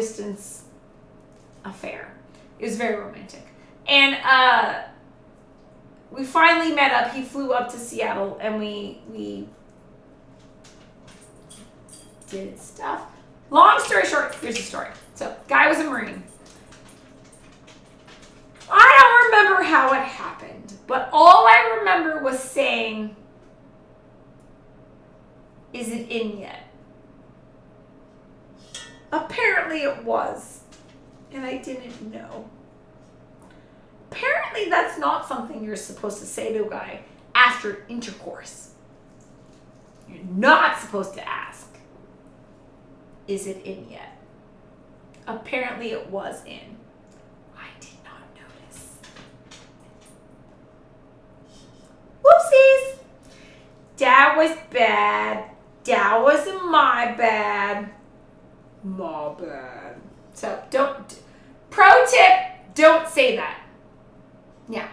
distance affair. It was very romantic. And we finally met up. He flew up to Seattle and we did stuff. Long story short, here's the story. So, guy was a Marine. I don't remember how it happened, but all I remember was saying, "Is it in yet?" Apparently it was, and I didn't know. Apparently that's not something you're supposed to say to a guy after intercourse. You're not supposed to ask, "Is it in yet?" Apparently it was in. I did not notice. Whoopsies! That was bad. That wasn't my bad. My bad. So pro tip, don't say that. Yeah.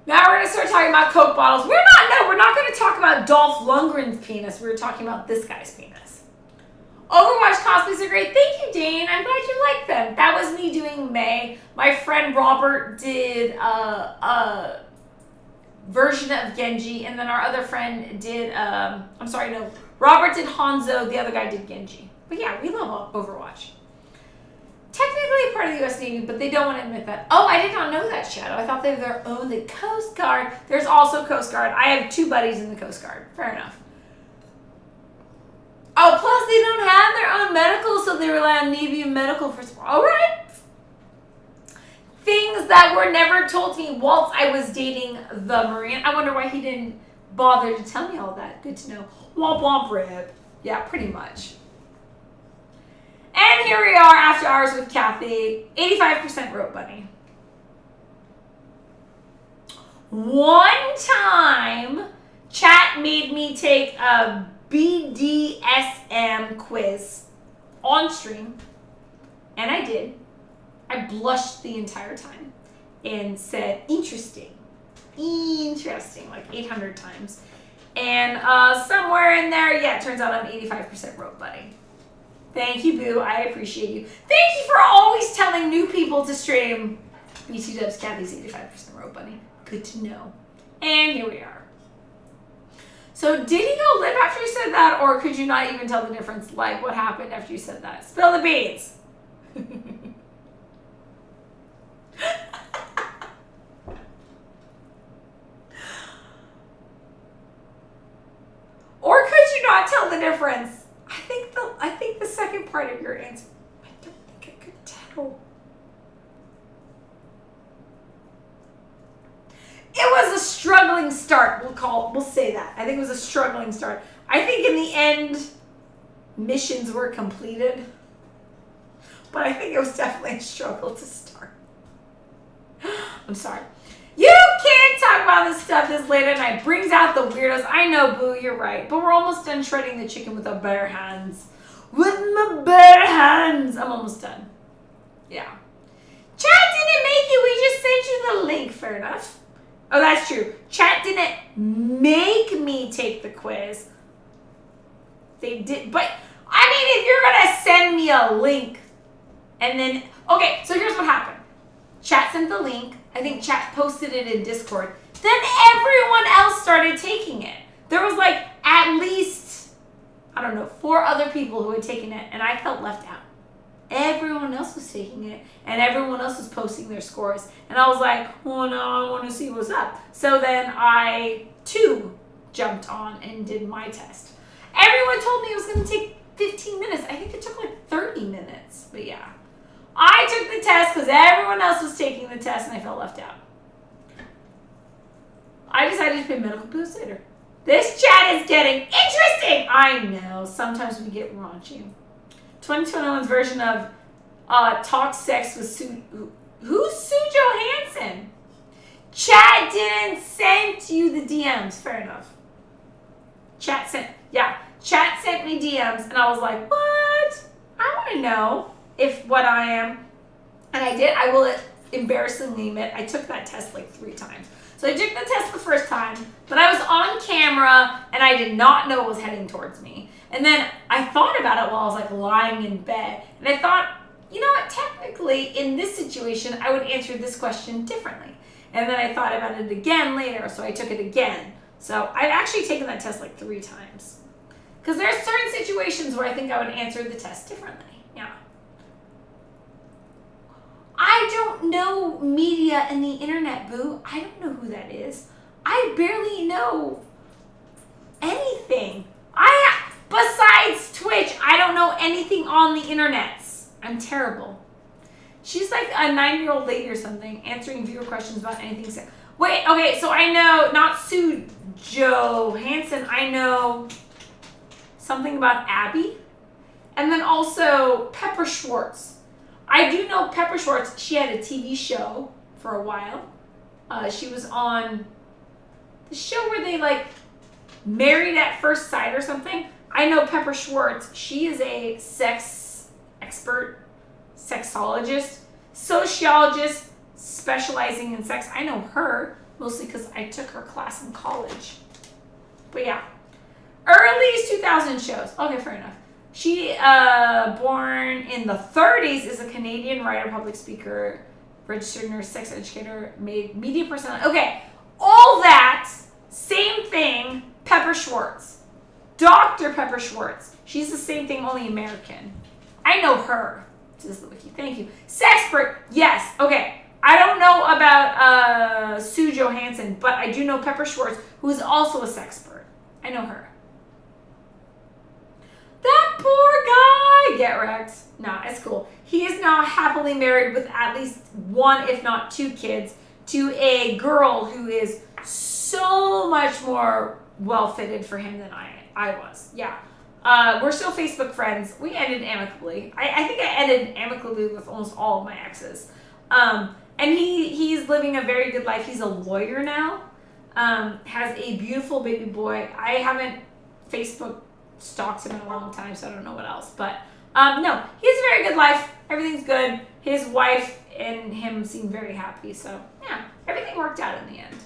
Now we're going to start talking about Coke bottles. We're not going to talk about Dolph Lundgren's penis. We're talking about this guy's penis. Overwatch cosplays are great. Thank you, Dane. I'm glad you like them. That was me doing May. My friend Robert did a version of Genji, and then our other friend did, Robert did Hanzo, the other guy did Genji. But yeah, we love Overwatch. Technically part of the U.S. Navy, but they don't want to admit that. Oh, I did not know that, Shadow. I thought they were their own, the Coast Guard. There's also Coast Guard. I have 2 buddies in the Coast Guard. Fair enough. Oh, plus they don't have their own medical, so they rely on Navy and medical for support. All right. Things that were never told to me whilst I was dating the Marine. I wonder why he didn't bother to tell me all that. Good to know. Womp womp rip. Yeah, pretty much. And here we are, after hours with Kathy. 85% rope bunny. One time, chat made me take a BDSM quiz on stream, and I did. I blushed the entire time and said, interesting, like 800 times. And somewhere in there, yeah, it turns out I'm 85% rope bunny. Thank you, Boo. I appreciate you. Thank you for always telling new people to stream. BT Dubs Kathy's 85% rope bunny. Good to know. And here we are. So did he go limp after you said that, or could you not even tell the difference? Like, what happened after you said that? Spill the beans. Or could you not tell the difference? I think the second part of your answer, I don't think I could tell. It was a struggling start. We'll say that. I think it was a struggling start. I think in the end, missions were completed, but I think it was definitely a struggle to start. I'm sorry. You can't talk about this stuff this late at night. Brings out the weirdos. I know, Boo, you're right. But we're almost done shredding the chicken with our bare hands. With my bare hands. I'm almost done. Yeah. Chat didn't make you. We just sent you the link. Fair enough. Oh, that's true. Chat didn't make me take the quiz. They did. But, I mean, if you're going to send me a link and then... Okay, so here's what happened. Chat sent the link. I think chat posted it in Discord. Then everyone else started taking it. There was like at least, 4 other people who had taken it, and I felt left out. Everyone else was taking it, and everyone else was posting their scores. And I was like, oh no, I want to see what's up. So then I, too, jumped on and did my test. Everyone told me it was going to take 15 minutes. I think it took like 30 minutes, but yeah. I took the test because everyone else was taking the test and I felt left out. I decided to pay medical bills later. This chat is getting interesting! I know. Sometimes we get raunchy. 2021's version of Talk Sex with Who's Sue Johansson? Chat didn't send you the DMs. Fair enough. Chat sent me DMs and I was like, what? I want to know if what I am, and I did. I will embarrassingly admit I took that test like 3 times. So I took the test the first time, but I was on camera and I did not know it was heading towards me. And then I thought about it while I was like lying in bed. And I thought, you know what, technically in this situation, I would answer this question differently. And then I thought about it again later, so I took it again. So I've actually taken that test like 3 times. Because there are certain situations where I think I would answer the test differently. Yeah. I don't know media and the internet, boo. I don't know who that is. I barely know anything. Besides Twitch, I don't know anything on the internet. I'm terrible. She's like a 9-year-old lady or something, answering viewer questions about anything. Wait, okay, so I know, not Sue Johansson, I know something about Abby. And then also Pepper Schwartz. I do know Pepper Schwartz. She had a TV show for a while. She was on the show where they like married at first sight or something. I know Pepper Schwartz. She is a sex expert, sexologist, sociologist specializing in sex. I know her mostly because I took her class in college. But yeah, early 2000 shows. Okay, fair enough. She, born in the 30s, is a Canadian writer, public speaker, registered nurse, sex educator, media personality. Okay, all that, same thing, Pepper Schwartz. Dr. Pepper Schwartz. She's the same thing, only American. I know her. This is the wiki. Thank you. Sexpert. Yes. Okay. I don't know about Sue Johansson, but I do know Pepper Schwartz, who is also a sexpert. I know her. That poor guy. Get wrecked. Nah, it's cool. He is now happily married with at least 1, if not 2 kids, to a girl who is so much more well-fitted for him than I was. Yeah. We're still Facebook friends. We ended amicably. I think I ended amicably with almost all of my exes. And he's living a very good life. He's a lawyer now. Has a beautiful baby boy. I haven't Facebook stalked him in a long time, so I don't know what else. But no, he has a very good life. Everything's good. His wife and him seem very happy. So yeah, everything worked out in the end.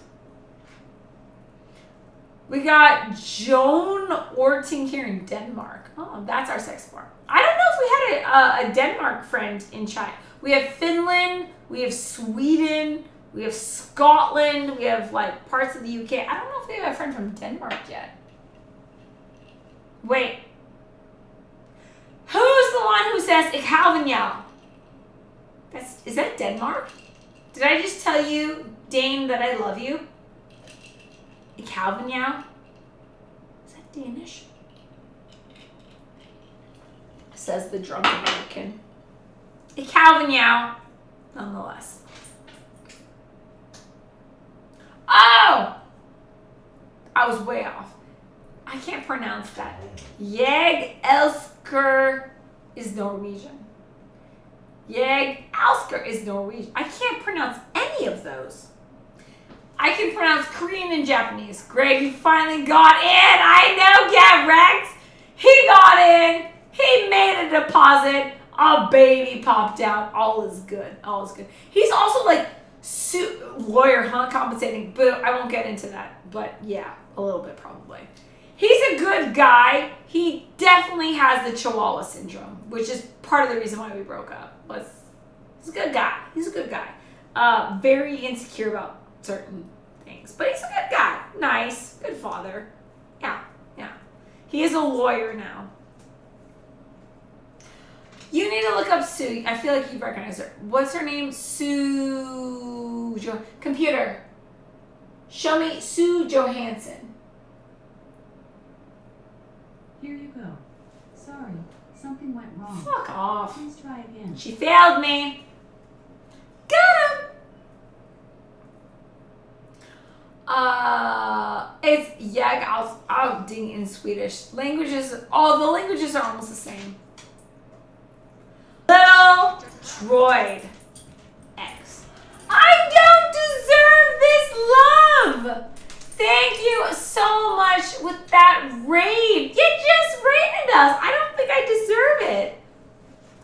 We got Joan Orting here in Denmark. Oh, that's our sex bar. I don't know if we had a Denmark friend in chat. We have Finland, we have Sweden, we have Scotland, we have like parts of the UK. I don't know if we have a friend from Denmark yet. Wait. Who's the one who says Ik hou van jou? Is that Denmark? Did I just tell you, Dane, that I love you? Ik hou van jou? Is that Danish? Says the drunk American. Ik hou van jou. Nonetheless. Oh! I was way off. I can't pronounce that. Jeg elsker is Norwegian. Jeg elsker is Norwegian. I can't pronounce any of those. I can pronounce Korean and Japanese. Greg, you finally got in. I know, get wrecked. He got in. He made a deposit. A baby popped out. All is good. All is good. He's also like lawyer, compensating. But I won't get into that. But yeah, a little bit probably. He's a good guy. He definitely has the Chihuahua syndrome, which is part of the reason why we broke up. He's a good guy. He's a good guy. Very insecure about certain things, but he's a good guy. Nice, good father. Yeah, yeah. He is a lawyer now. You need to look up Sue. I feel like you'd recognize her. What's her name? Sue. Computer. Show me Sue Johansson. Here you go. Sorry, something went wrong. Fuck off. Please try again. She failed me. Got him. It's jag outing in Swedish. All the languages are almost the same. Little Droid X. I don't deserve this love. Thank you so much with that raid. You just raided us. I don't think I deserve it.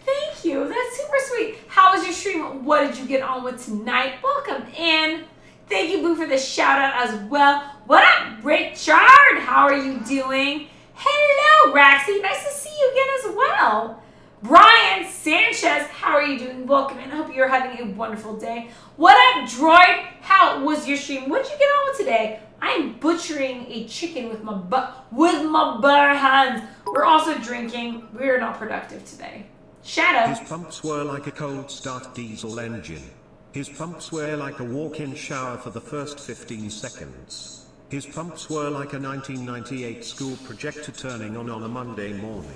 Thank you. That's super sweet. How was your stream? What did you get on with tonight? Welcome in. Thank you, Boo, for the shout out as well. What up, Richard? How are you doing? Hello, Raxie. Nice to see you again as well. Brian Sanchez, how are you doing? Welcome in. I hope you're having a wonderful day. What up, Droid? How was your stream? What'd you get on with today? I'm butchering a chicken with my bare hands. We're also drinking. We're not productive today. Shadow. His pumps were like a cold start diesel engine. His pumps were like a walk-in shower for the first 15 seconds. His pumps were like a 1998 school projector turning on a Monday morning.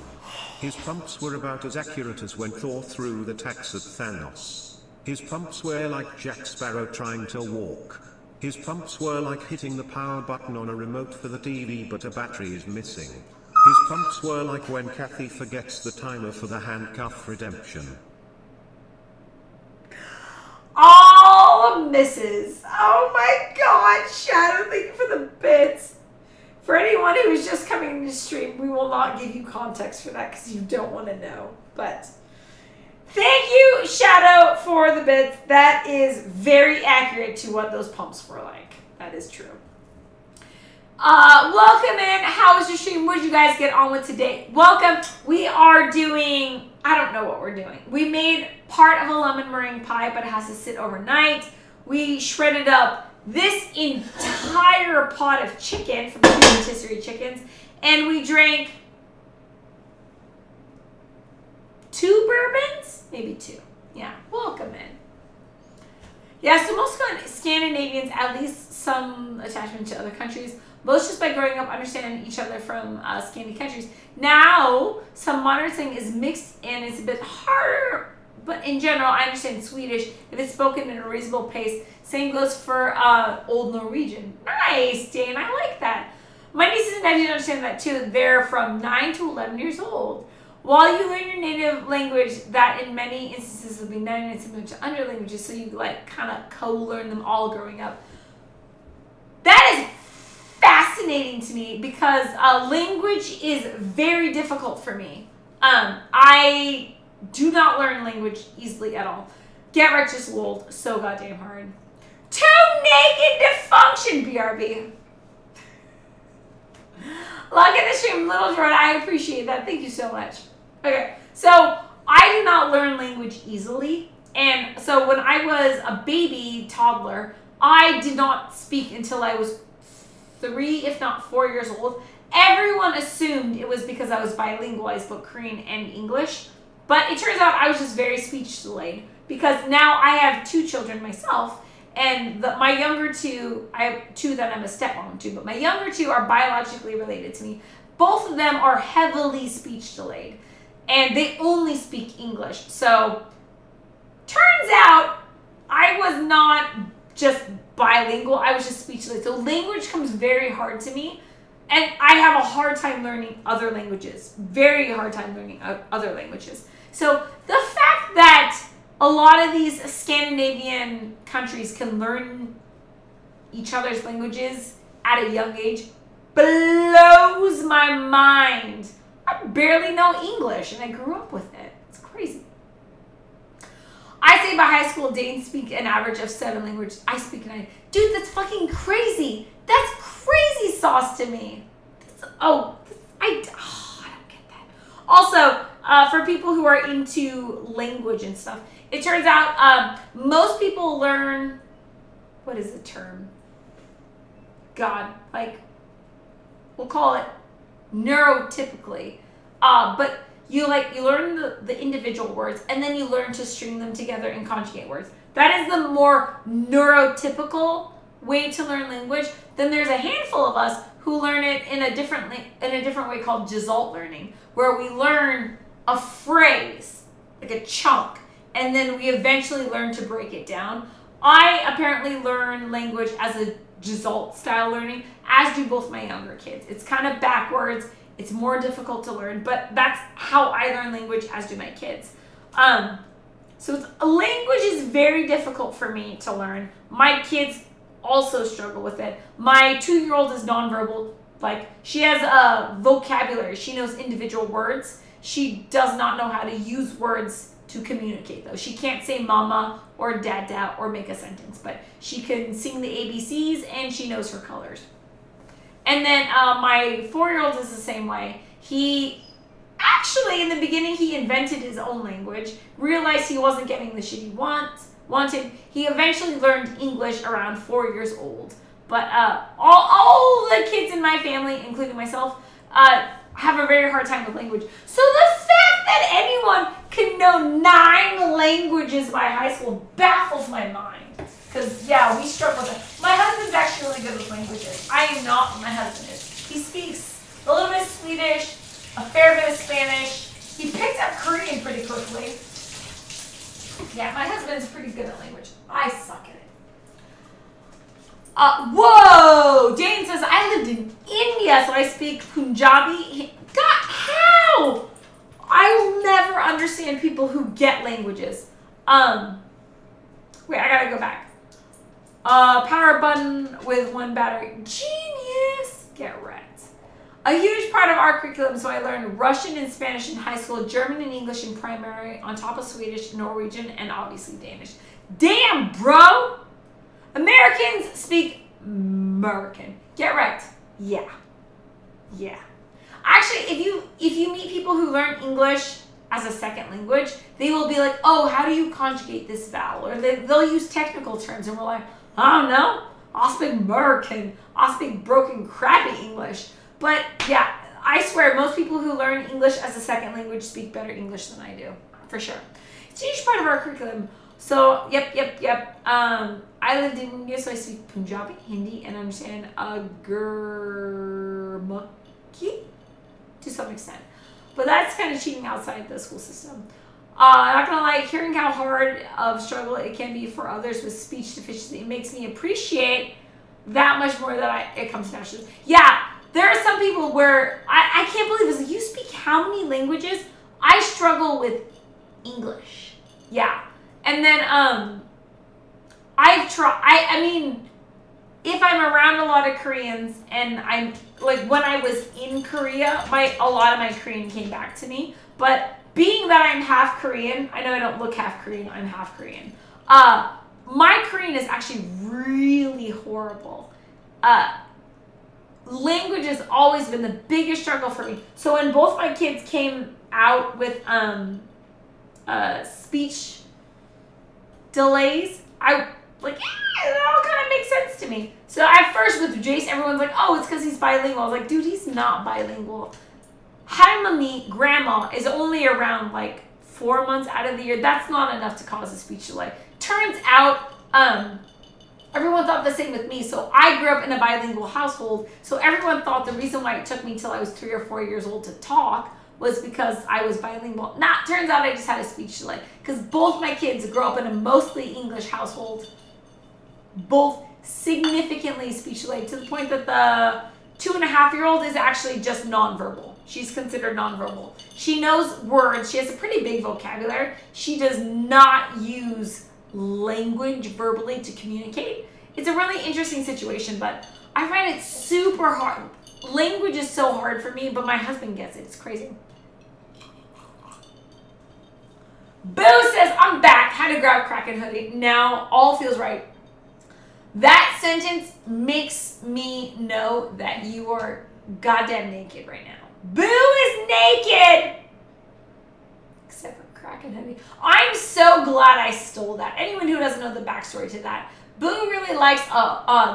His pumps were about as accurate as when Thor threw the axe at Thanos. His pumps were like Jack Sparrow trying to walk. His pumps were like hitting the power button on a remote for the TV but a battery is missing. His pumps were like when Kathy forgets the timer for the handcuff redemption. All misses. Oh my god, Shadow, thank you for the bits. For anyone who is just coming into the stream, we will not give you context for that because you don't want to know. But thank you, Shadow, for the bits. That is very accurate to what those pumps were like. That is true. Welcome in. How was your stream? What did you guys get on with today? Welcome. We are doing, I don't know what we're doing. We made part of a lemon meringue pie, but it has to sit overnight. We shredded up this entire pot of chicken from the rotisserie chickens, and we drank 2 bourbons? Maybe 2. Yeah, welcome in. Yeah, so most Scandinavians, at least some attachment to other countries, most just by growing up understanding each other from Scandi countries. Now, some modern thing is mixed and it's a bit harder, but in general, I understand Swedish if it's spoken in a reasonable pace. Same goes for Old Norwegian. Nice, Dane, I like that. My nieces and nephews understand that too. They're from 9 to 11 years old. While you learn your native language, that in many instances will be 99 similar to other languages, so you like kind of co-learn them all growing up. That is fascinating to me because language is very difficult for me. I do not learn language easily at all. Get rich is old, so goddamn hard. Too naked to function, BRB. Look at the stream, Little Jordan. I appreciate that. Thank you so much. Okay, so I do not learn language easily. And so when I was a baby toddler, I did not speak until I was 3, if not 4 years old. Everyone assumed it was because I was bilingual. I spoke Korean and English. But it turns out I was just very speech delayed because now I have 2 children myself. And my younger 2, I have 2 that I'm a stepmom to, but my younger 2 are biologically related to me. Both of them are heavily speech delayed. And they only speak English. So, turns out I was not just bilingual, I was just speech delayed. So language comes very hard to me. And I have a hard time learning other languages. Very hard time learning other languages. So the fact that a lot of these Scandinavian countries can learn each other's languages at a young age blows my mind. I barely know English and I grew up with it. It's crazy. I say by high school, Danes speak an average of 7 languages. I speak 9. Dude, that's fucking crazy. That's crazy sauce to me. I don't get that. Also, for people who are into language and stuff, it turns out most people learn, what is the term? God, like, we'll call it neurotypically. But you learn the individual words and then you learn to string them together and conjugate words. That is the more neurotypical way to learn language. Then there's a handful of us who learn it in a different way called gesalt learning, where we learn a phrase, like a chunk, and then we eventually learn to break it down. I apparently learn language as a gesalt style learning, as do both my younger kids. It's kind of backwards. It's more difficult to learn, but that's how I learn language, as do my kids. So language is very difficult for me to learn. My kids also struggle with it. My 2-year-old is nonverbal. Like, she has a vocabulary. She knows individual words. She does not know how to use words to communicate, though. She can't say mama or dada or make a sentence, but she can sing the ABCs and she knows her colors. And then my 4-year-old is the same way. He actually, in the beginning, he invented his own language, realized he wasn't getting the shit he wanted. He eventually learned English around 4 years old. But all the kids in my family, including myself, have a very hard time with language. So the fact that anyone can know 9 languages by high school baffles my mind. Because, yeah, we struggle with it. My husband's actually really good with languages. I am not, but my husband is. He speaks a little bit of Swedish, a fair bit of Spanish. He picked up Korean pretty quickly. Yeah, my husband's pretty good at language. I suck at it. Whoa! Jane says, I lived in India, so I speak Punjabi. God, how? I will never understand people who get languages. Wait, I gotta go back. Power button with 1 battery. Genius! Get wrecked. A huge part of our curriculum, so I learned Russian and Spanish in high school, German and English in primary, on top of Swedish, Norwegian, and obviously Danish. Damn, bro! Americans speak American. Get wrecked. Yeah. Actually, if you meet people who learn English as a second language, they will be like, oh, how do you conjugate this vowel? Or they'll use technical terms, and we're like, I don't know. I'll speak American. I'll speak broken, crappy English. But yeah, I swear, most people who learn English as a second language speak better English than I do, for sure. It's a huge part of our curriculum. So, yep. I lived in India, so I speak Punjabi, Hindi, and understand Gurmukhi to some extent. But that's kind of cheating outside the school system. I'm not gonna lie, hearing how hard of struggle it can be for others with speech deficiency, it makes me appreciate that much more that it comes naturally. Yeah, there are some people where I can't believe this. Like, you speak how many languages? I struggle with English. Yeah. And then I mean, if I'm around a lot of Koreans and I'm like, when I was in Korea, a lot of my Korean came back to me. But being that I'm half Korean, I know I don't look half Korean, I'm half Korean. My Korean is actually really horrible. Language has always been the biggest struggle for me. So when both my kids came out with speech delays, I like, it all kind of makes sense to me. So at first with Jace, everyone's like, oh, it's because he's bilingual. I was like, dude, he's not bilingual. Halmani, grandma, is only around like 4 months out of the year. That's not enough to cause a speech delay. Turns out, everyone thought the same with me. So I grew up in a bilingual household. So everyone thought the reason why it took me till I was 3 or 4 years old to talk was because I was bilingual. Turns out I just had a speech delay. Because both my kids grew up in a mostly English household. Both significantly speech delayed, to the point that the 2.5-year-old is actually just nonverbal. She's considered nonverbal. She knows words. She has a pretty big vocabulary. She does not use language verbally to communicate. It's a really interesting situation, but I find it super hard. Language is so hard for me, but my husband gets it. It's crazy. Boo says, I'm back. Had to grab Kraken hoodie. Now all feels right. That sentence makes me know that you are goddamn naked right now. Boo is naked! Except for Kraken hoodie. I'm so glad I stole that. Anyone who doesn't know the backstory to that, Boo really likes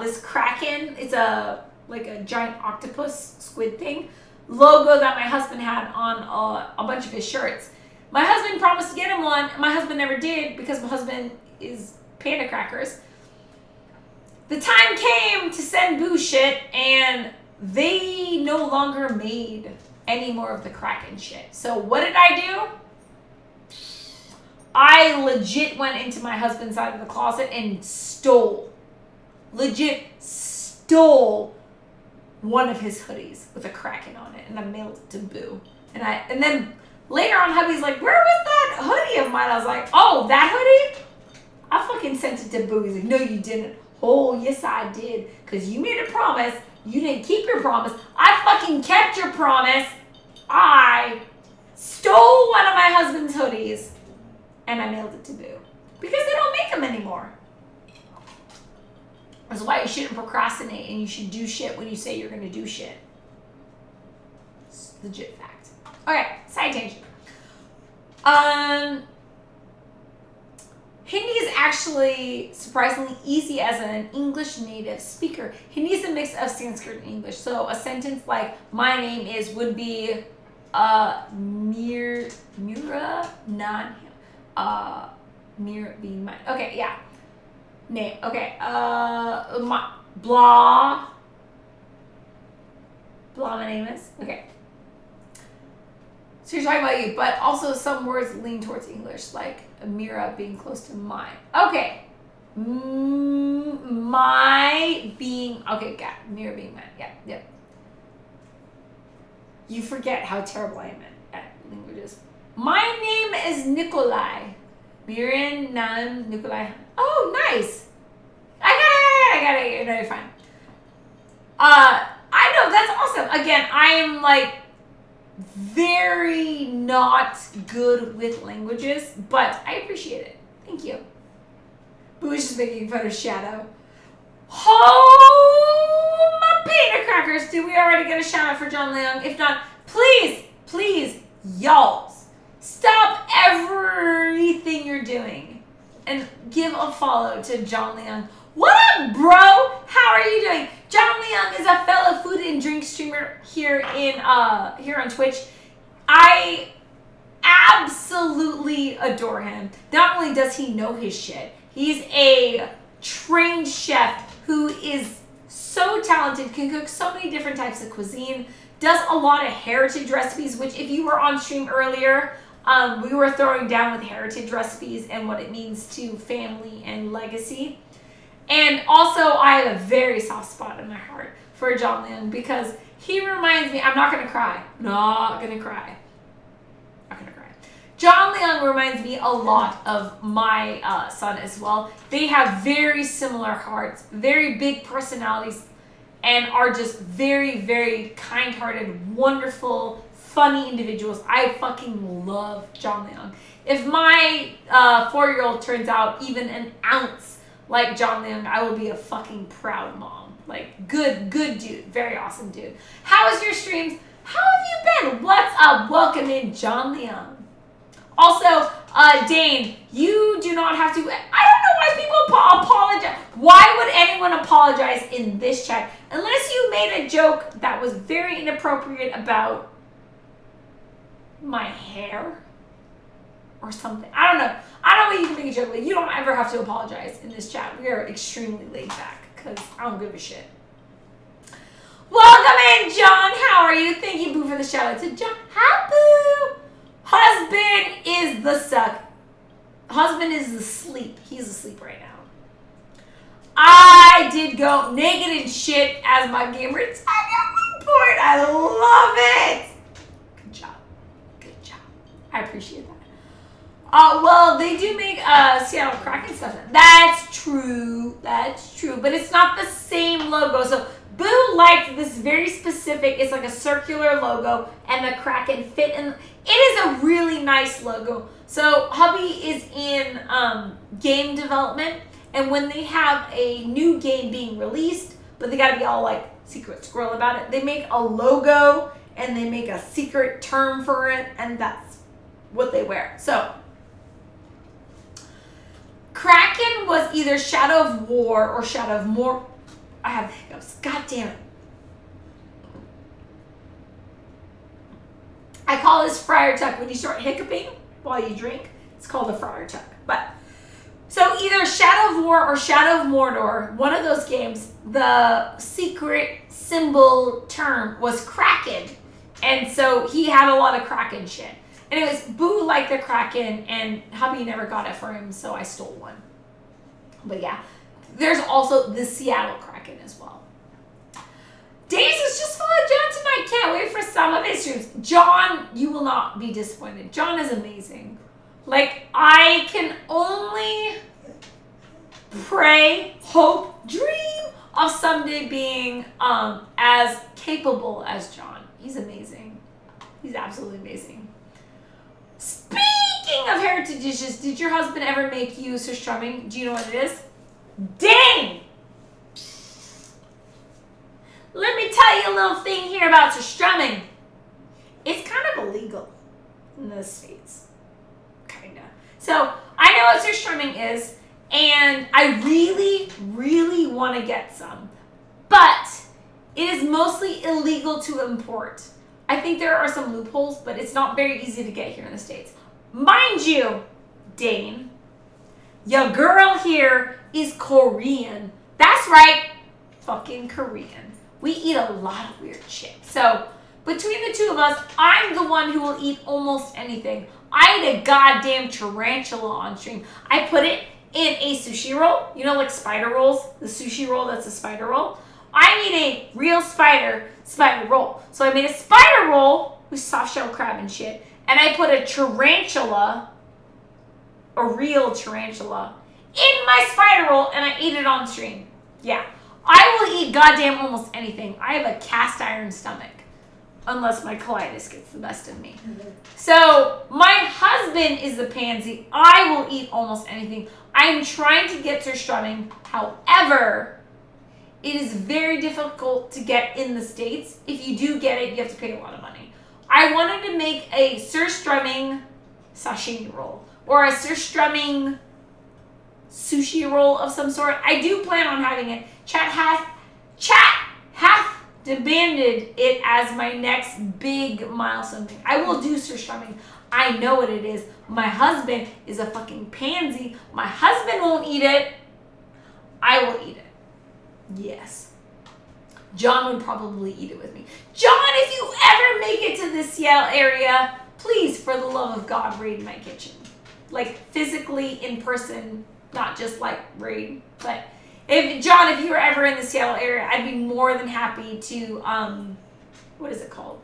this Kraken. It's like a giant octopus squid thing logo that my husband had on a bunch of his shirts. My husband promised to get him one. My husband never did because my husband is panda crackers. The time came to send Boo shit, and they no longer made any more of the Kraken shit. So what did I do? I legit went into my husband's side of the closet and stole one of his hoodies with a Kraken on it, and I mailed it to Boo. And then later on, hubby's like, where was that hoodie of mine? I was like, oh, that hoodie? I fucking sent it to Boo. He's like, no, you didn't. Oh, yes, I did. Because you made a promise. You didn't keep your promise. I fucking kept your promise. I stole one of my husband's hoodies, and I mailed it to Boo. Because they don't make them anymore. That's why you shouldn't procrastinate and you should do shit when you say you're going to do shit. It's legit fact. Okay, side tangent. Hindi is actually surprisingly easy as an English native speaker. Hindi is a mix of Sanskrit and English. So a sentence like "my name is" would be Mira Nan Mir being mine. Okay, yeah. Name. Okay. Blah. My name is. Okay. So you're talking about you, but also some words lean towards English, like Mira being close to mine. Okay. My being, okay, got Mira being mine. Yep. You forget how terrible I am at languages. My name is Nikolai. Mirin Nam Nikolai. Oh, nice. I got it. No, you're fine. I know, that's awesome. Again, I am like very not good with languages, but I appreciate it. Thank you. Boo is just making fun of Shadow. Oh, my peanut crackers. Did we already get a shout out for John Leung? If not, please, y'all, stop everything you're doing and give a follow to John Leung. What up, bro? How are you doing? John Leung is a fellow food and drink streamer here on Twitch. I absolutely adore him. Not only does he know his shit, he's a trained chef who is so talented, can cook so many different types of cuisine, does a lot of heritage recipes, which if you were on stream earlier, we were throwing down with heritage recipes and what it means to family and legacy. And also, I have a very soft spot in my heart for John Leung because he reminds me, I'm not going to cry. Not going to cry. John Leung reminds me a lot of my son as well. They have very similar hearts, very big personalities, and are just very, very kind-hearted, wonderful, funny individuals. I fucking love John Leung. If my 4-year-old turns out even an ounce like John Leung, I will be a fucking proud mom. Like, good dude. Very awesome dude. How was your streams? How have you been? What's up? Welcome in, John Leung. Also, Dane, you do not have to... I don't know why people apologize. Why would anyone apologize in this chat? Unless you made a joke that was very inappropriate about my hair or something. I don't know. I don't know what you can make a joke, but you don't ever have to apologize in this chat. We are extremely laid back because I don't give a shit. Welcome in, John. How are you? Thank you, Boo, for the shout out to John. Hi, Boo. Husband is the suck. Husband is asleep. He's asleep right now. I did go naked and shit as my gamer tag at one point. I love it. Good job. I appreciate that. Well, they do make Seattle Kraken stuff. That's true. But it's not the same logo. So Boo liked this very specific, it's like a circular logo, and the Kraken fit in. It is a really nice logo. So hubby is in game development, and when they have a new game being released, but they gotta be all like secret squirrel about it, they make a logo and they make a secret term for it, and that's what they wear. So Kraken was either Shadow of War or Shadow of More. I have hiccups. God damn it. I call this Friar Tuck. When you start hiccuping while you drink, it's called a Friar Tuck. But so either Shadow of War or Shadow of Mordor, one of those games, the secret symbol term was Kraken. And so he had a lot of Kraken shit. Anyways, Boo liked the Kraken, and hubby never got it for him, so I stole one. But yeah, there's also the Seattle Kraken as well. Days is just full of John tonight. Can't wait for some of his streams. John, you will not be disappointed. John is amazing. Like, I can only pray, hope, dream of someday being as capable as John. He's amazing. He's absolutely amazing. Speaking of heritage dishes, did your husband ever make you surströmming? Do you know what it is? Dang! let me tell you a little thing here about surstrumming. It's kind of illegal in the States. Kinda. So I know what surstrumming is, and I really, really want to get some. But it is mostly illegal to import. I think there are some loopholes, but it's not very easy to get here in the States. Mind you, Dane, your girl here is Korean. That's right, fucking Korean. We eat a lot of weird shit. So between the two of us, I'm the one who will eat almost anything. I ate a goddamn tarantula on stream. I put it in a sushi roll. You know, like spider rolls? The sushi roll that's a spider roll. I made a real spider roll. So I made a spider roll with soft shell crab and shit. And I put a tarantula, a real tarantula, in my spider roll, and I ate it on stream. Yeah. I will eat goddamn almost anything. I have a cast iron stomach. Unless my colitis gets the best of me. So, my husband is the pansy. I will eat almost anything. I'm trying to get surstrumming. However, it is very difficult to get in the States. If you do get it, you have to pay a lot of money. I wanted to make a surstrumming sashimi roll. Or a surstrumming sushi roll of some sort. I do plan on having it. Chat hath demanded it as my next big milestone thing. I will do surstrumming. I know what it is. My husband is a fucking pansy. My husband won't eat it. I will eat it. Yes. John would probably eat it with me. John, if you ever make it to the Seattle area, please, for the love of God, raid my kitchen. Like, physically, in person, not just like raid, but John, if you were ever in the Seattle area, I'd be more than happy to, what is it called?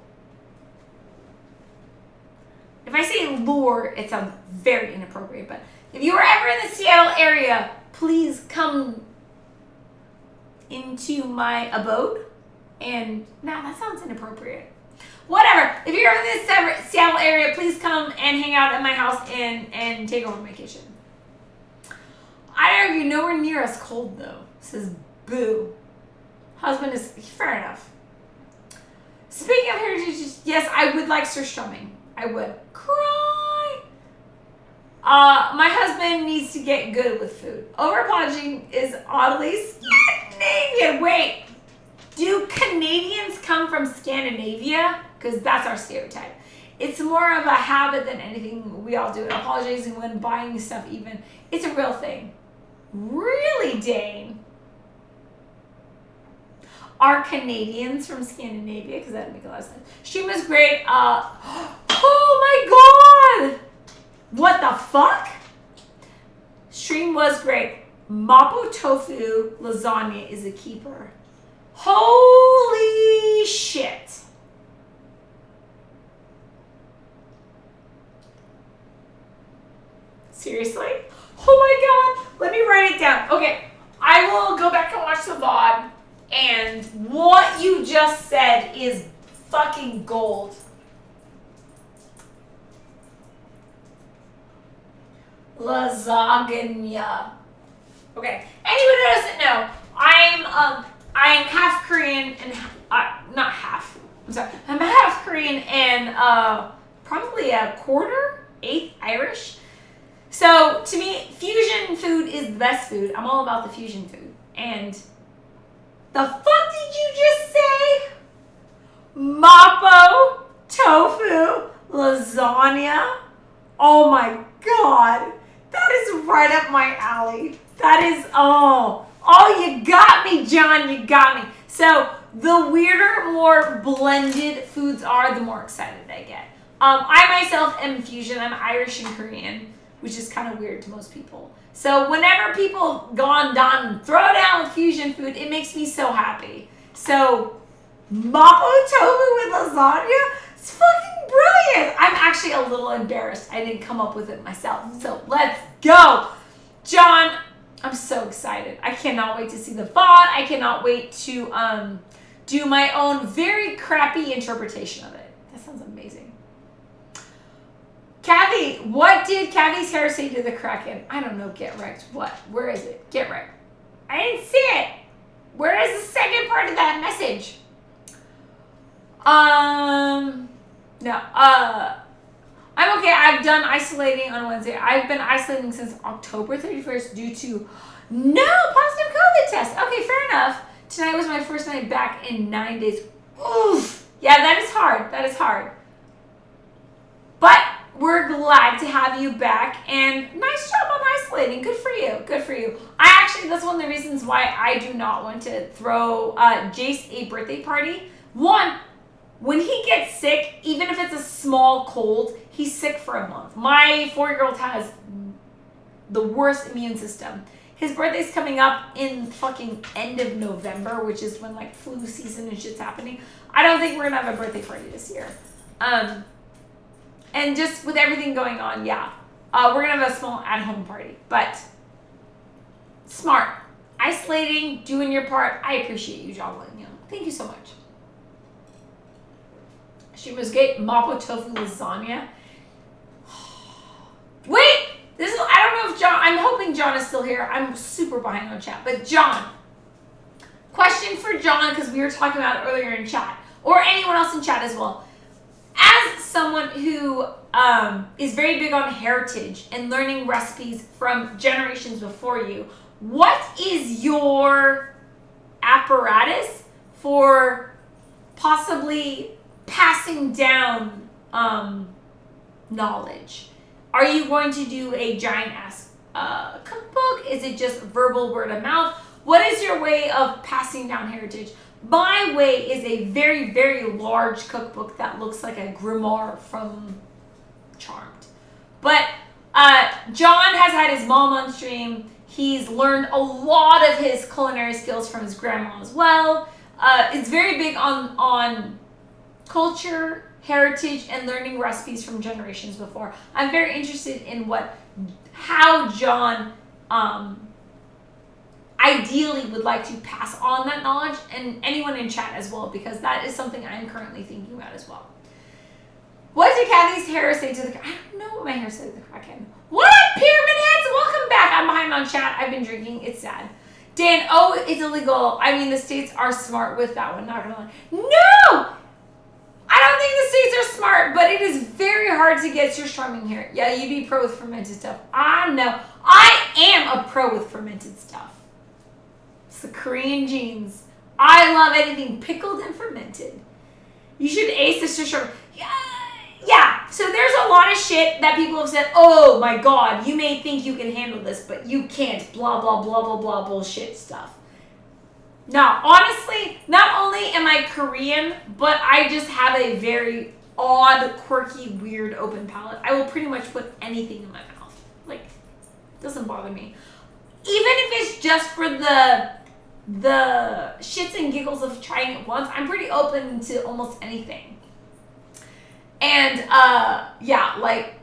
If I say lure, it sounds very inappropriate, but if you were ever in the Seattle area, please come into my abode. And, nah, that sounds inappropriate. Whatever. If you're in the Seattle area, please come and hang out at my house and take over my kitchen. I argue nowhere near as cold, though. Says boo. Husband is fair enough. Speaking of heritage, yes, I would like surstrumming. I would cry. My husband needs to get good with food. Overpolishing is oddly Scandinavian. Wait, do Canadians come from Scandinavia? Because that's our stereotype. It's more of a habit than anything we all do. Apologizing when buying stuff even. It's a real thing. Really, Dane? Are Canadians from Scandinavia? Because that would make a lot of sense. Stream was great. Oh my god! What the fuck? Stream was great. Mapo tofu lasagna is a keeper. Holy shit. Seriously? Oh my god. Let me write it down. Okay. I will go back and watch the VOD. And what you just said is fucking gold. Lasagna. Okay. Anyone who doesn't know, I'm half Korean and not half. I'm sorry. I'm half Korean and probably a eighth Irish. So to me, fusion food is the best food. I'm all about the fusion food. And the fuck did you just say? Mapo tofu lasagna? Oh my god. That is right up my alley. That is, oh, you got me, John, you got me. So the weirder, more blended foods are, the more excited I get. I myself am fusion. I'm Irish and Korean, which is kind of weird to most people. So whenever people go on down and throw down with fusion food, it makes me so happy. So mapo tofu with lasagna? It's fucking brilliant. I'm actually a little embarrassed I didn't come up with it myself. So let's go. John, I'm so excited. I cannot wait to see the VOD. I cannot wait to do my own very crappy interpretation of it. That sounds amazing. Kathy, what did Kathy's hair say to the Kraken? I don't know. Get wrecked. What? Where is it? Get wrecked. I didn't see it. Where is the second part of that message? No. I'm okay. I've done isolating on Wednesday. I've been isolating since October 31st due to no positive COVID test. Okay, fair enough. Tonight was my first night back in 9 days. Oof. Yeah, that is hard. That is hard. But we're glad to have you back, and nice job on isolating. Good for you. Good for you. That's one of the reasons why I do not want to throw Jace a birthday party. One, when he gets sick, even if it's a small cold, he's sick for a month. My 4-year-old has the worst immune system. His birthday's coming up in fucking end of November, which is when like flu season and shit's happening. I don't think we're gonna have a birthday party this year. And just with everything going on, yeah. We're gonna have a small at-home party. But smart. Isolating, doing your part. I appreciate you, John Young. Thank you so much. She was great. Mapo tofu lasagna. Wait! I don't know if John, I'm hoping John is still here. I'm super behind on chat. But John, question for John, because we were talking about it earlier in chat, or anyone else in chat as well. As someone who is very big on heritage and learning recipes from generations before you, what is your apparatus for possibly passing down knowledge? Are you going to do a giant-ass cookbook? Is it just verbal word of mouth? What is your way of passing down heritage? My way is a very, very large cookbook that looks like a grimoire from Charmed. But John has had his mom on stream. He's learned a lot of his culinary skills from his grandma as well. It's very big on culture, heritage, and learning recipes from generations before. I'm very interested in how John ideally would like to pass on that knowledge, and anyone in chat as well, because that is something I'm currently thinking about as well. What did Kathy's hair say to the... I don't know what my hair said to the Kraken. What up, Pyramid Heads? Welcome back. I'm behind on chat. I've been drinking. It's sad. Dan, it's illegal. I mean, the states are smart with that one. Not gonna lie. No! I don't think the states are smart, but it is very hard to get your strumming here. Yeah, you'd be pro with fermented stuff. No. I am a pro with fermented stuff. It's the Korean genes. I love anything pickled and fermented. You should ace this to shrimp. Yeah. So there's a lot of shit that people have said, oh my god, you may think you can handle this, but you can't. Blah, blah, blah, blah, blah, bullshit stuff. Now, honestly, not only am I Korean, but I just have a very odd, quirky, weird open palate. I will pretty much put anything in my mouth. Like, it doesn't bother me. Even if it's just for the shits and giggles of trying it once, I'm pretty open to almost anything. And, like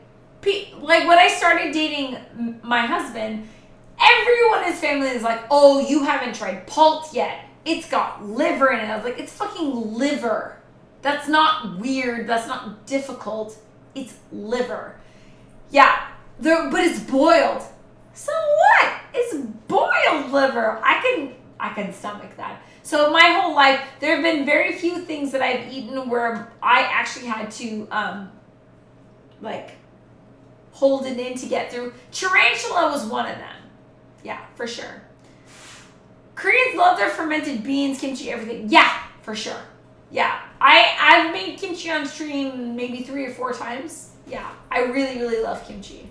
when I started dating my husband, everyone in his family is like, oh, you haven't tried palt yet. It's got liver in it. I was like, it's fucking liver. That's not weird. That's not difficult. It's liver. Yeah, but it's boiled. So what? It's boiled liver. I can stomach that. So my whole life, there have been very few things that I've eaten where I actually had to, hold it in to get through. Tarantula was one of them. Yeah, for sure. Koreans love their fermented beans, kimchi, everything. Yeah, for sure. Yeah, I've made kimchi on stream maybe 3 or 4 times. Yeah, I really, really love kimchi.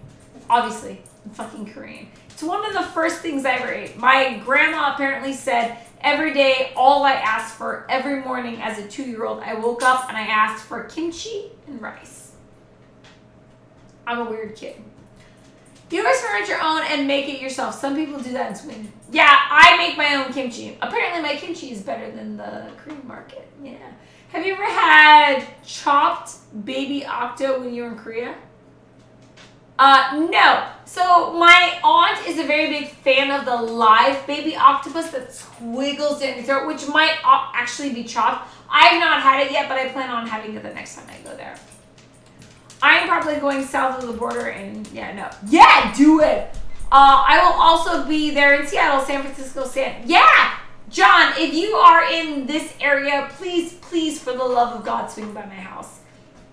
Obviously, I'm fucking Korean. It's one of the first things I ever ate. My grandma apparently said every day, all I asked for every morning as a 2-year-old, I woke up and I asked for kimchi and rice. I'm a weird kid. You guys ferment your own and make it yourself. Some people do that in Sweden. Yeah, I make my own kimchi. Apparently my kimchi is better than the Korean market. Yeah. Have you ever had chopped baby octo when you were in Korea? No. So my aunt is a very big fan of the live baby octopus that squiggles down your throat, which might actually be chopped. I've not had it yet, but I plan on having it the next time I go there. I'm probably going south of the border and do it. I will also be there in Seattle, San Francisco, yeah! John, if you are in this area, please, please, for the love of God, swing by my house.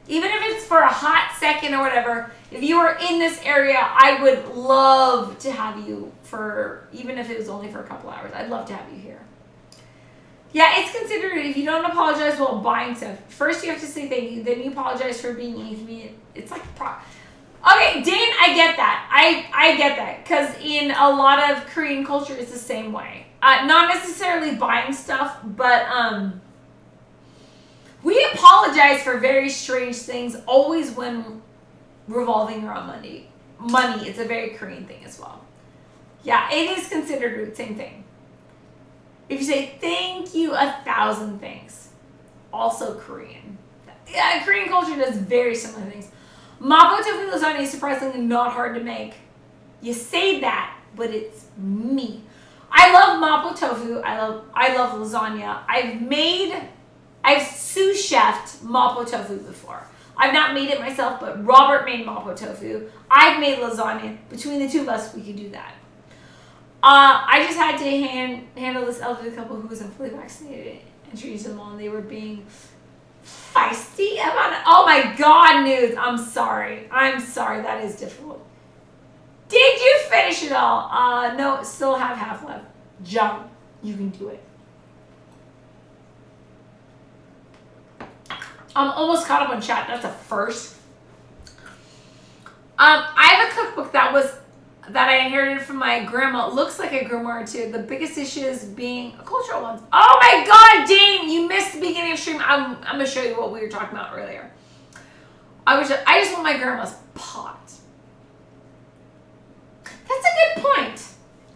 Even if it's for a hot second or whatever, if you are in this area, I would love to have you for, even if it was only for a couple hours. I'd love to have you here. Yeah, it's considered if you don't apologize while buying stuff. First, you have to say thank you. Then you apologize for being inconvenient. It's like okay, Dane, I get that. I get that. Because in a lot of Korean culture, it's the same way. Not necessarily buying stuff, but we apologize for very strange things, always when revolving around money. Money is a very Korean thing as well. Yeah, it is considered rude, same thing. If you say thank you 1,000 things, also Korean. Yeah, Korean culture does very similar things. Mapo tofu lasagna is surprisingly not hard to make. You say that, but it's me. I love mapo tofu. I love lasagna. I've sous chefed mapo tofu before. I've not made it myself, but Robert made mapo tofu. I've made lasagna. Between the two of us, we could do that. I just had to handle this elderly couple who wasn't fully vaccinated, introduce them all, and they were being feisty about it. Oh my God, Nudes. I'm sorry. That is difficult. Did you finish it all? No, still have half left. John, you can do it. I'm almost caught up on chat. That's a first. I have a cookbook that I inherited from my grandma. It looks like a grimoire too. The biggest issues being a cultural one. Oh my God, Dane, you missed the beginning of stream. I'm gonna show you what we were talking about earlier. I just want my grandma's pot. That's a good point.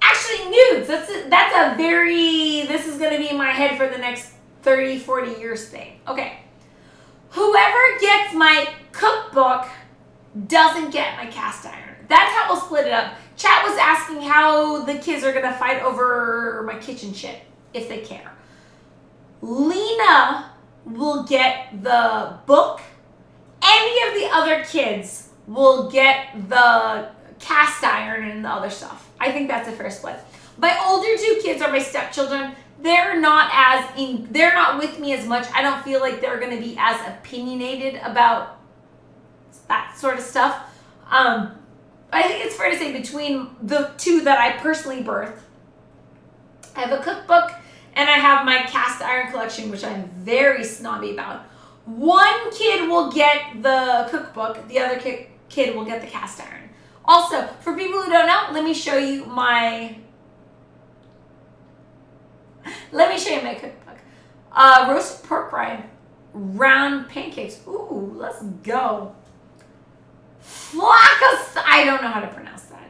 Actually, Nudes. That's a very, this is gonna be in my head for the next 30, 40 years thing. Okay. Whoever gets my cookbook doesn't get my cast iron. That's how we'll split it up. Chat was asking how the kids are going to fight over my kitchen shit, if they care. Lena will get the book. Any of the other kids will get the cast iron and the other stuff. I think that's a fair split. My older two kids are my stepchildren. They're not with me as much. I don't feel like they're going to be as opinionated about that sort of stuff. I think it's fair to say between the two that I personally birthed, I have a cookbook and I have my cast iron collection, which I'm very snobby about. One kid will get the cookbook, the other kid will get the cast iron. Also, for people who don't know, let me show you my cookbook. Roasted pork rind, round pancakes. Ooh, let's go. Flacos, I don't know how to pronounce that.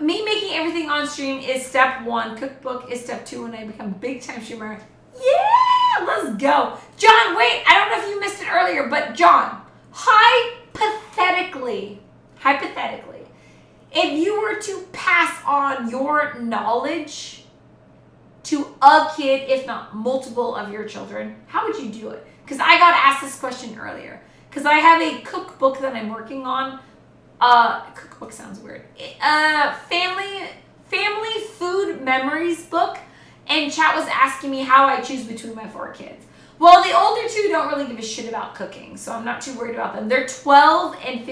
Me making everything on stream is step 1. Cookbook is step 2 when I become big time streamer. Yeah, let's go. John, wait, I don't know if you missed it earlier, but John, hypothetically, if you were to pass on your knowledge to a kid, if not multiple of your children, how would you do it? Because I got asked this question earlier. Because I have a cookbook that I'm working on. Cookbook sounds weird. Family food memories book. And chat was asking me how I choose between my 4 kids. Well, the older 2 don't really give a shit about cooking, so I'm not too worried about them. They're 12 and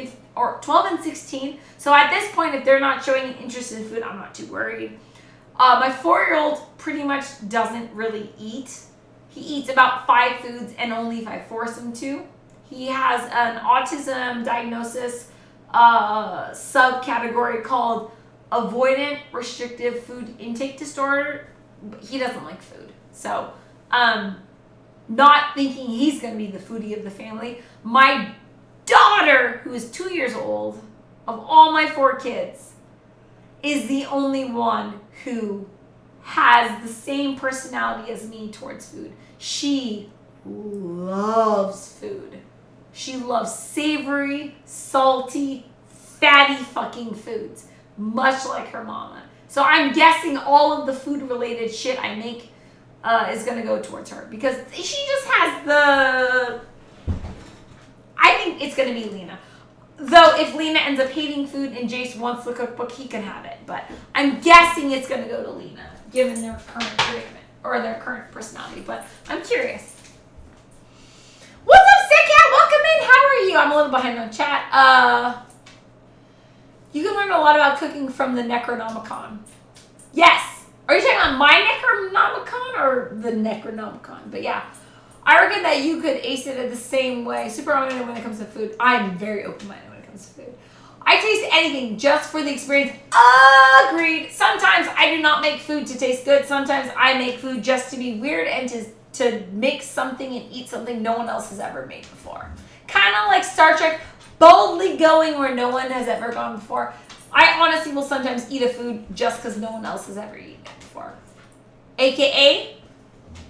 16. So at this point, if they're not showing an interest in food, I'm not too worried. My 4-year-old pretty much doesn't really eat. He eats about 5 foods and only if I force him to. He has an autism diagnosis subcategory called avoidant restrictive food intake disorder. He doesn't like food. So, not thinking he's going to be the foodie of the family. My daughter, who is 2 years old, of all my 4 kids, is the only one who has the same personality as me towards food. She loves food. She loves savory, salty, fatty fucking foods, much like her mama. So I'm guessing all of the food-related shit I make is going to go towards her because she just has the... I think it's going to be Lena. Though if Lena ends up hating food and Jace wants the cookbook, he can have it. But I'm guessing it's going to go to Lena, given their current predicament. or their current personality, but I'm curious. What's up, Sick Cat? Welcome in. How are you? I'm a little behind on chat. You can learn a lot about cooking from the Necronomicon. Yes. Are you talking about my Necronomicon or the Necronomicon? But yeah, I reckon that you could ace it in the same way. Super open when it comes to food. I'm very open-minded when it comes to food. I taste anything just for the experience. Agreed. Sometimes I do not make food to taste good. Sometimes I make food just to be weird and to make something and eat something no one else has ever made before. Kind of like Star Trek, boldly going where no one has ever gone before. I honestly will sometimes eat a food just because no one else has ever eaten it before. AKA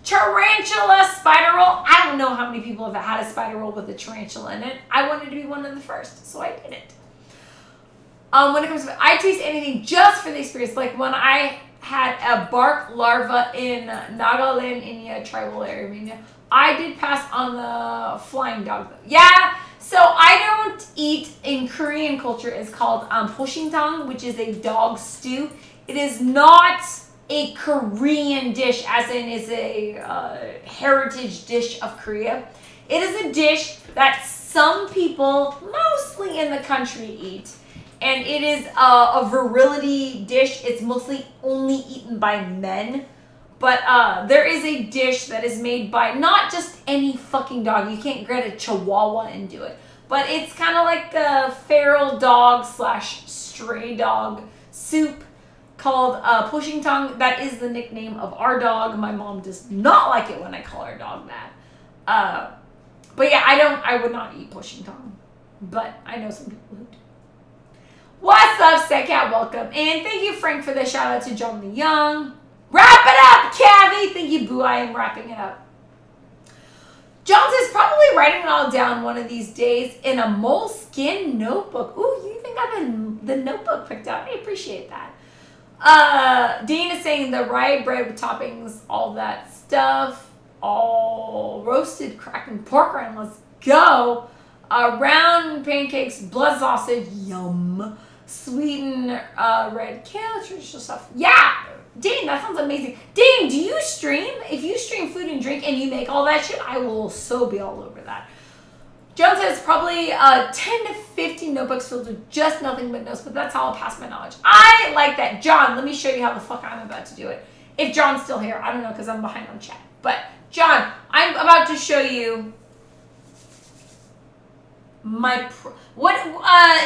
tarantula spider roll. I don't know how many people have had a spider roll with a tarantula in it. I wanted to be one of the first, so I did it. When it comes to, I taste anything just for the experience. Like when I had a bark larva in Nagaland, India, tribal area, I did pass on the flying dog though. Yeah, so I don't eat, in Korean culture, it's called poshintang, which is a dog stew. It is not a Korean dish, as in is a heritage dish of Korea. It is a dish that some people, mostly in the country, eat. And it is a virility dish. It's mostly only eaten by men. But there is a dish that is made by not just any fucking dog. You can't get a chihuahua and do it. But it's kind of like a feral dog / stray dog soup called poshintang. That is the nickname of our dog. My mom does not like it when I call our dog that. But yeah, I would not eat poshintang. But I know some people who do. What's up, Sick Cat? Welcome. And thank you, Frank, for the shout out to John the Young. Wrap it up, Cavi. Thank you, Boo. I am wrapping it up. Jones is probably writing it all down one of these days in a moleskin notebook. Ooh, you even got the notebook picked out. I appreciate that. Dean is saying the rye bread with toppings, all that stuff. All roasted, cracking pork rind. Let's go. Round pancakes, blood sausage, yum. Sweetened red kale, traditional stuff. Yeah, Dane, that sounds amazing. Dane, do you stream? If you stream food and drink and you make all that shit, I will so be all over that. Joan says probably 10 to 15 notebooks filled with just nothing but notes, but that's how I'll pass my knowledge. I like that. John, let me show you how the fuck I'm about to do it. If John's still here, I don't know because I'm behind on chat. But John, I'm about to show you my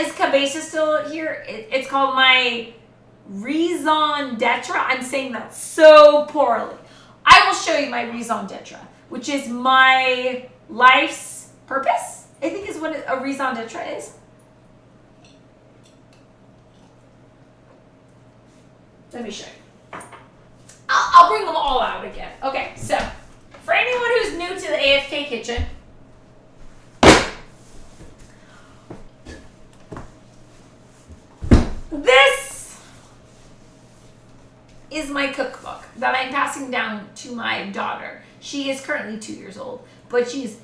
is Cabeza still here? It's called my raison d'etre. I'm saying that so poorly. I will show you my raison d'etre, which is my life's purpose. I think is what a raison d'etre is. Let me show you. I'll bring them all out again. Okay, so for anyone who's new to the AFK kitchen, this is my cookbook that I'm passing down to my daughter. She is currently 2 years old, but she's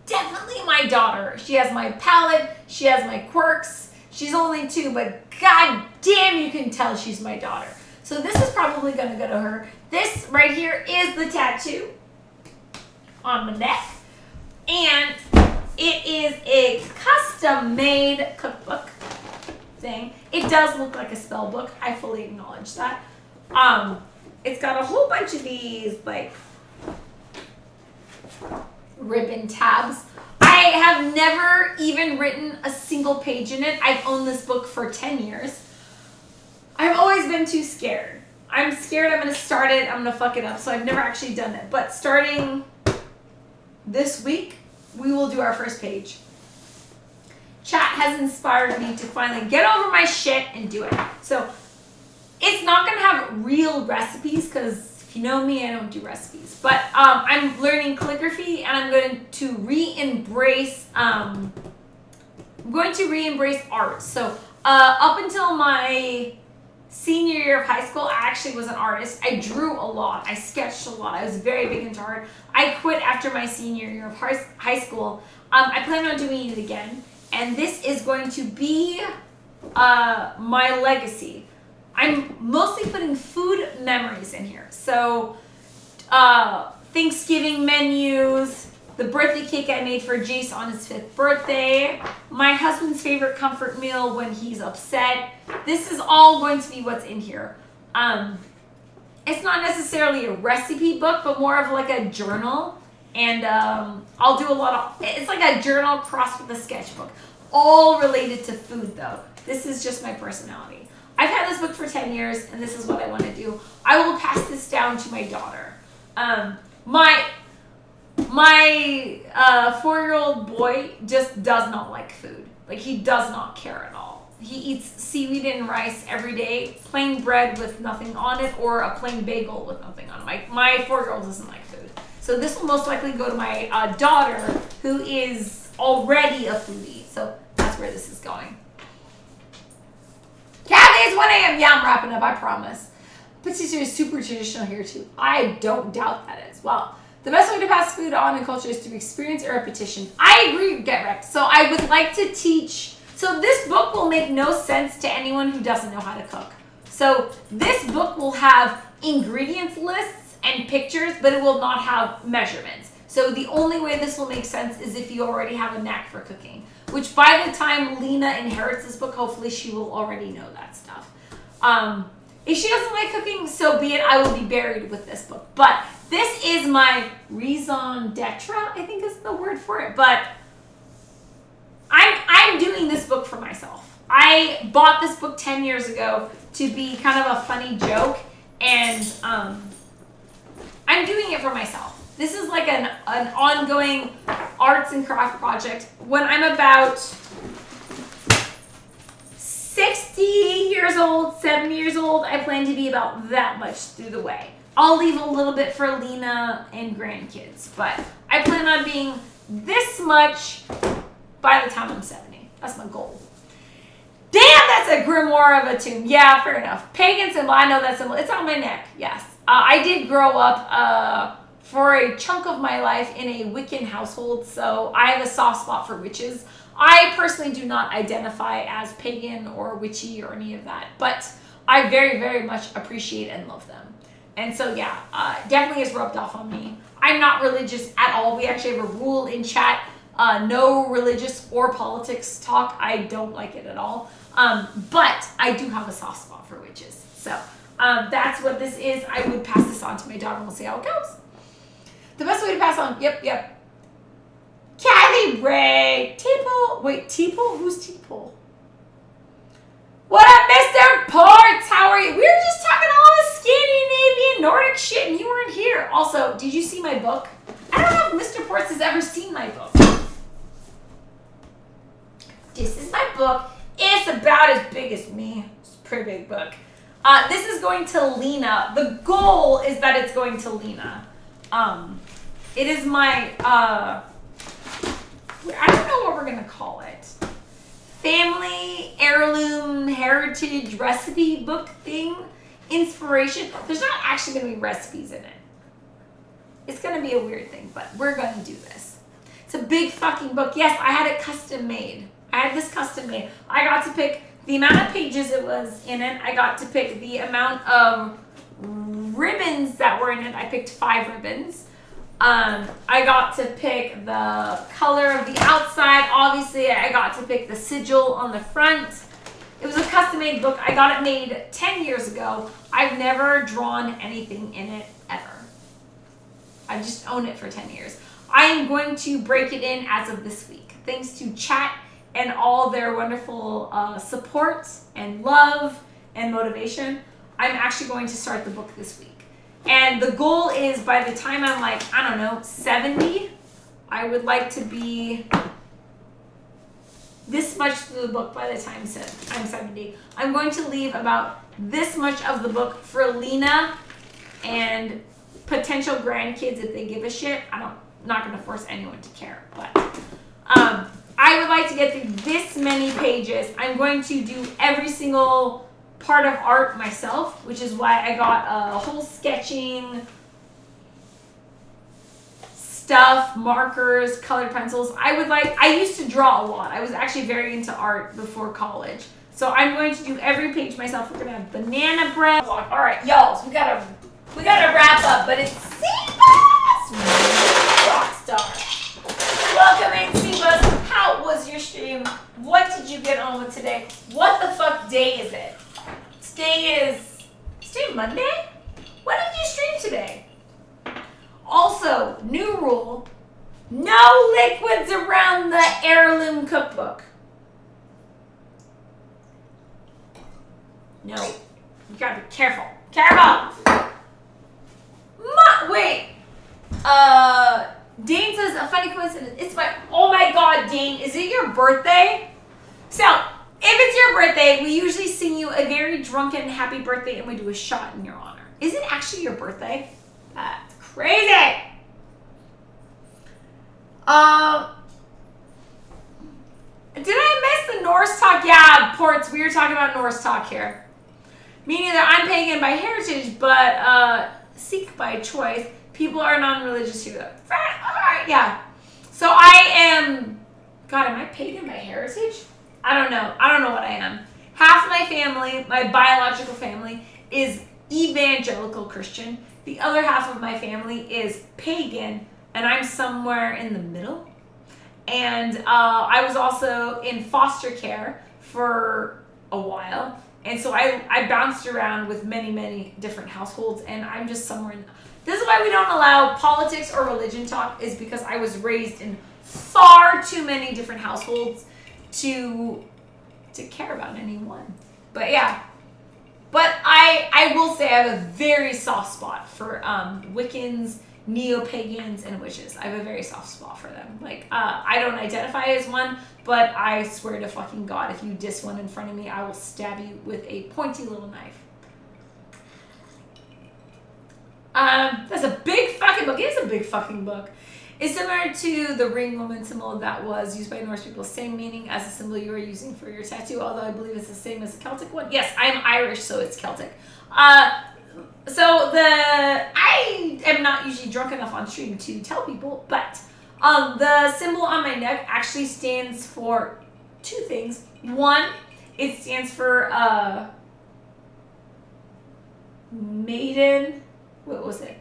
definitely my daughter. She has my palate, she has my quirks. She's only 2, but god damn, you can tell she's my daughter. So this is probably gonna go to her. This right here is the tattoo on my neck. And it is a custom-made cookbook thing. It does look like a spell book. I fully acknowledge that. It's got a whole bunch of these like ribbon tabs. I have never even written a single page in it. I've owned this book for 10 years. I've always been too scared. I'm scared I'm gonna start it, I'm gonna fuck it up, so I've never actually done it. But starting this week, we will do our first page. Chat has inspired me to finally get over my shit and do it. So it's not gonna have real recipes because if you know me, I don't do recipes. But I'm learning calligraphy and I'm going to re-embrace art. So up until my senior year of high school, I actually was an artist. I drew a lot. I sketched a lot. I was very big into art. I quit after my senior year of high school. I plan on doing it again. And this is going to be my legacy. I'm mostly putting food memories in here. So Thanksgiving menus, the birthday cake I made for Jace on his 5th birthday, my husband's favorite comfort meal when he's upset. This is all going to be what's in here. It's not necessarily a recipe book, but more of like a journal. And I'll do a lot of, it's like a journal crossed with a sketchbook. All related to food though. This is just my personality. I've had this book for 10 years and this is what I want to do. I will pass this down to my daughter. My 4-year-old boy just does not like food. Like, he does not care at all. He eats seaweed and rice every day, plain bread with nothing on it, or a plain bagel with nothing on it. My 4-year-old doesn't like food. So this will most likely go to my daughter, who is already a foodie. So that's where this is going. Kathy, it's 1 a.m. Yeah, I'm wrapping up, I promise. Petition is super traditional here too. I don't doubt that as well. The best way to pass food on in culture is through experience or repetition. I agree with Get Wrecked. So I would like to teach. So this book will make no sense to anyone who doesn't know how to cook. So this book will have ingredients lists and pictures, but it will not have measurements. So the only way this will make sense is if you already have a knack for cooking, which by the time Lena inherits this book, hopefully she will already know that stuff. If she doesn't like cooking, so be it. I will be buried with this book. But this is my raison d'etre, I think is the word for it. But I'm doing this book for myself. I bought this book 10 years ago to be kind of a funny joke, and I'm doing it for myself. This is like an ongoing arts and craft project. When I'm about 60 years old, 70 years old, I plan to be about that much through the way. I'll leave a little bit for Lena and grandkids, but I plan on being this much by the time I'm 70. That's my goal. Damn, that's a grimoire of a tomb. Yeah, fair enough. Pagan symbol, I know that symbol. It's on my neck, yes. I did grow up for a chunk of my life in a Wiccan household, so I have a soft spot for witches. I personally do not identify as pagan or witchy or any of that, but I very, very much appreciate and love them. And so, yeah, definitely has rubbed off on me. I'm not religious at all. We actually have a rule in chat, no religious or politics talk. I don't like it at all. But I do have a soft spot for witches. So that's what this is. I would pass this on to my daughter and we'll see how it goes. The best way to pass on, yep. Kathy Ray, T-Pool. Wait, T-Pool? Who's T-Pool? What up, Mr. Ports? How are you? We were just talking all the Scandinavian Nordic shit and you weren't here. Also, did you see my book? I don't know if Mr. Ports has ever seen my book. This is my book. It's about as big as me. It's a pretty big book. This is going to Lena. The goal is that it's going to Lena. It is my, I don't know what we're going to call it. Family heirloom heritage recipe book thing. Inspiration. There's not actually going to be recipes in it. It's going to be a weird thing, but we're going to do this. It's a big fucking book. Yes, I had it custom made. I had this custom made. I got to pick the amount of pages it was in it. I got to pick the amount of ribbons that were in it. I picked 5 ribbons. I got to pick the color of the outside. Obviously, I got to pick the sigil on the front. It was a custom-made book. I got it made 10 years ago. I've never drawn anything in it ever. I just owned it for 10 years. I am going to break it in as of this week. Thanks to chat and all their wonderful support and love and motivation. I'm actually going to start the book this week. And the goal is by the time I'm like, I don't know, 70, I would like to be this much through the book by the time I'm 70. I'm going to leave about this much of the book for Lena and potential grandkids if they give a shit. I'm not going to force anyone to care, but I would like to get through this many pages. I'm going to do every single part of art myself, which is why I got a whole sketching stuff, markers, colored pencils. I used to draw a lot. I was actually very into art before college. So I'm going to do every page myself. We're gonna have banana bread. All right, y'all, so we gotta wrap up, but it seems you get on with today? What the fuck day is it? Today Monday? When did you stream today? Also, new rule, no liquids around the heirloom cookbook. No, you gotta be careful. Careful! Wait. Dane says, a funny coincidence. It's oh my god, Dane, is it your birthday? So, if it's your birthday, we usually sing you a very drunken happy birthday and we do a shot in your honor. Is it actually your birthday? That's crazy. Did I miss the Norse talk? Yeah, Ports, we were talking about Norse talk here. Me neither. I'm pagan by heritage, but Sikh by choice. People are non-religious too. Alright, yeah. So I am, God, am I pagan by heritage? I don't know. I don't know what I am. Half my family, my biological family, is evangelical Christian. The other half of my family is pagan, and I'm somewhere in the middle. And I was also in foster care for a while. And so I bounced around with many, many different households, and I'm just somewhere in. This is why we don't allow politics or religion talk, is because I was raised in far too many different households to care about any one. But yeah. But I will say I have a very soft spot for Wiccans, neo-pagans, and witches. I have a very soft spot for them. Like, I don't identify as one, but I swear to fucking God, if you diss one in front of me, I will stab you with a pointy little knife. That's a big fucking book. It is a big fucking book. It's similar to the ring woman symbol that was used by Norse people. Same meaning as the symbol you are using for your tattoo, although I believe it's the same as the Celtic one. Yes, I'm Irish, so it's Celtic. I am not usually drunk enough on stream to tell people, but the symbol on my neck actually stands for two things. One, it stands for maiden. What was it?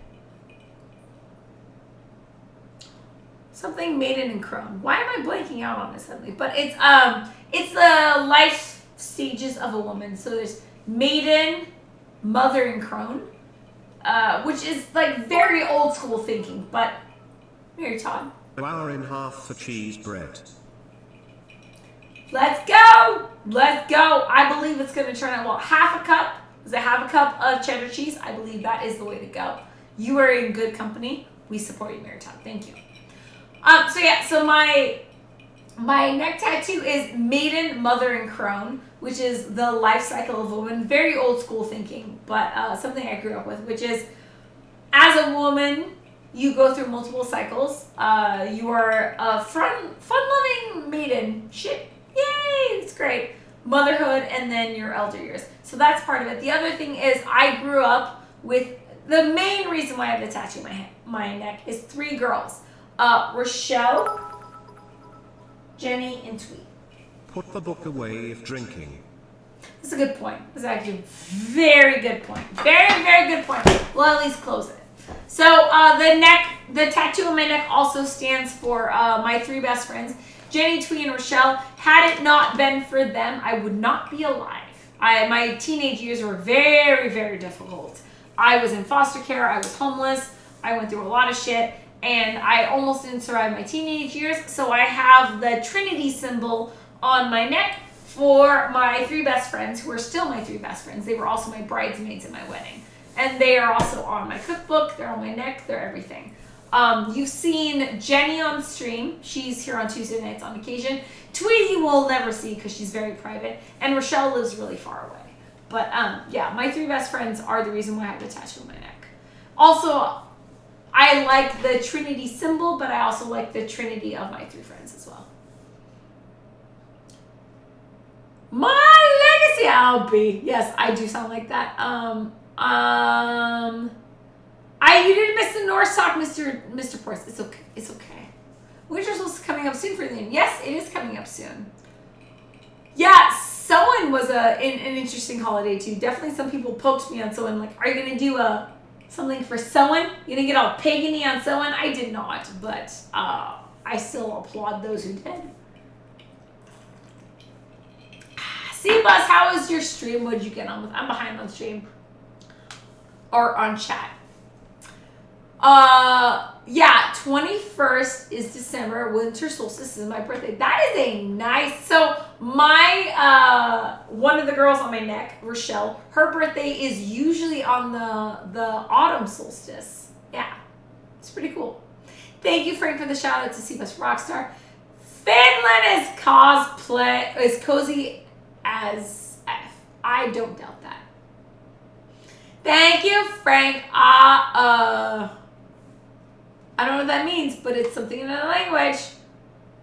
Something maiden and crone. Why am I blanking out on it suddenly? But it's the life stages of a woman. So there's maiden, mother, and crone, which is like very old school thinking. But Mary Todd. An hour in half for cheese bread. Let's go! Let's go! I believe it's going to turn out well. Half a cup. Is it half a cup of cheddar cheese? I believe that is the way to go. You are in good company. We support you, Mary Todd. Thank you. So my neck tattoo is maiden, mother, and crone, which is the life cycle of a woman. Very old school thinking, but something I grew up with, which is as a woman, you go through multiple cycles. You are a fun-loving maiden. Shit. Yay! It's great. Motherhood, and then your elder years. So that's part of it. The other thing is I grew up with, the main reason why I have the tattoo on my neck is 3 girls. Rochelle, Jenny, and Tweet. Put the book away if drinking. That's a good point. That's actually a very good point. Very, very good point. We'll at least close it. So the tattoo on my neck also stands for my 3 best friends, Jenny, Tweet, and Rochelle. Had it not been for them, I would not be alive. My teenage years were very, very difficult. I was in foster care. I was homeless. I went through a lot of shit. And I almost didn't survive my teenage years. So I have the Trinity symbol on my neck for my 3 best friends, who are still my 3 best friends. They were also my bridesmaids at my wedding. And they are also on my cookbook. They're on my neck. They're everything. You've seen Jenny on stream. She's here on Tuesday nights on occasion. Tweety you will never see because she's very private. And Rochelle lives really far away. But yeah, my 3 best friends are the reason why I have the tattoo on my neck. Also, I like the Trinity symbol, but I also like the Trinity of my 3 friends as well. My legacy, I'll be. Yes, I do sound like that. You didn't miss the Norse talk, Mr. Porce. It's okay. It's okay. Winter Solstice is coming up soon for them. Yes, it is coming up soon. Yeah, Samhain was an interesting holiday too. Definitely some people poked me on Samhain, like, are you gonna do something for Samhain? You gonna get all pagany on Samhain? I did not, but I still applaud those who did. C-Bus, how was your stream? What did you get on with? I'm behind on stream. Or on chat. Yeah, 21st is December. Winter solstice is my birthday. That is a nice... So, my... one of the girls on my neck, Rochelle, her birthday is usually on the autumn solstice. Yeah. It's pretty cool. Thank you, Frank, for the shout out to C-Bus Rockstar. Finland is cozy as F. I don't doubt that. Thank you, Frank. I don't know what that means, but it's something in another language.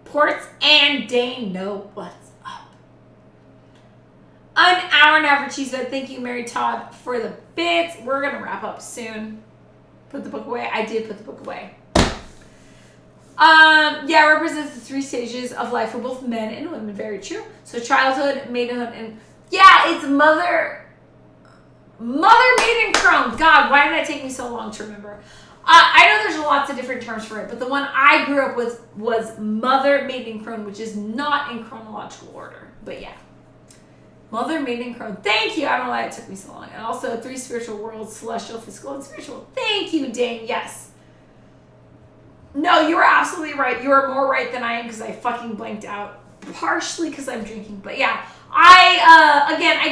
Ports and Dane know what's up. An hour now for Cheese Bed. Thank you, Mary Todd, for the bits. We're going to wrap up soon. Put the book away. I did put the book away. Yeah, it represents the 3 stages of life for both men and women. Very true. So childhood, maidenhood, and yeah, it's mother, maiden, crone. God, why did that take me so long to remember? I know there's lots of different terms for it, but the one I grew up with was mother, maiden, crone, which is not in chronological order. But yeah, mother, maiden, crone. Thank you. I don't know why it took me so long. And also 3 spiritual worlds: celestial, physical, and spiritual. Thank you, Dane. Yes. No, you are absolutely right. You are more right than I am because I fucking blanked out. Partially because I'm drinking. But yeah, I